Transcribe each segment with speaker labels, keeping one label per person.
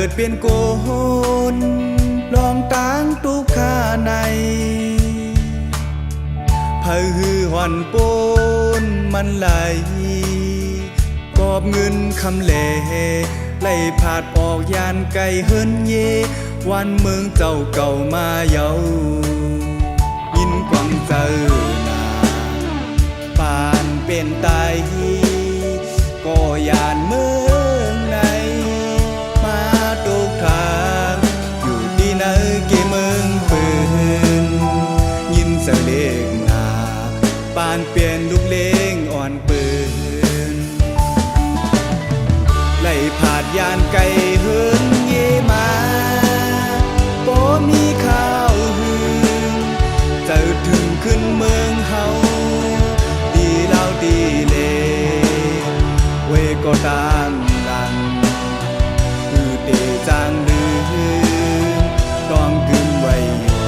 Speaker 1: ดเป็นโกนลองตางตุกขาในเผยฮือหอนปนมันไหลกอบเงินคำแหล่ไล่ผาดออกยานไก่เฮินเยวันเมืองเจ้าเก่ามาเยายินกวังเจอนาปานเป็นตายก็ยานเมืองในมาตุกทางอยู่ที่ไหนเกเมืองปืนยินเสเลกนาปานเปลี่ยนลูกเล้งอ่อนปืนไล่ผาดยานไก่เฮินเยมาบ่มีข้าวหืนเจ้าถึงขึ้นเมืองเฮาดีเล่าดีเลเวก็ตามดังคือเตจางลืมต้องกึมไว้อยู่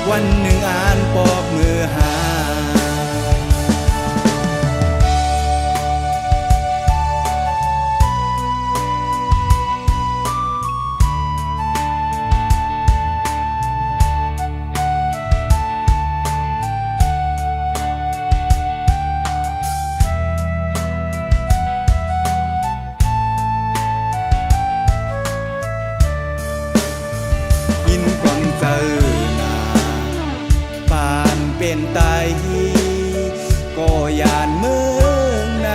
Speaker 1: วันหนึ่งอ่านปอกมือหายินกวังเจอนาปานเป็นตายก็ยานเมืองใน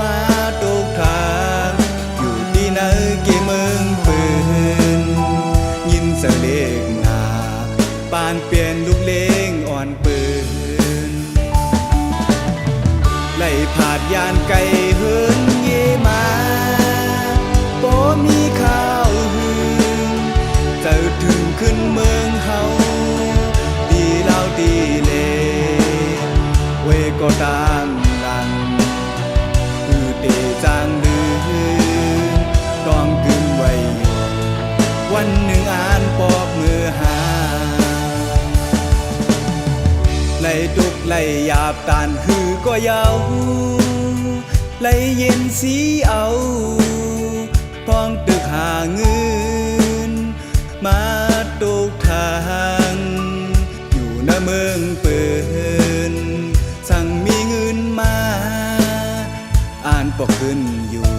Speaker 1: มาตุกทางอยู่ที่ไหนเกเมืองปืนยินเสเลกนาปานเปลี่ยนลูกเล้งอ่อนปืนไล่ผาดยานไก่เฮินเยมาบ่มีข้าวหืนเจ้าถึงขึ้นเมืองเฮาดีเล่าดีเลเวก็ตามดังคือเตจางลืมต้องกึมไว้อยู่วันหนึ่งอ่านปอกมือหาไล่ตุกไล่หยาบตานคือก็ยาวไล่เย็นสีเอาพ้องตึกหาเงินมาตุกทางอยู่ในเมืองเปินสั่งมีเงินมาอ่านปอกขึ้นอยู่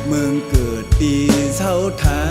Speaker 1: เมืองเกิดตีเศร้าทา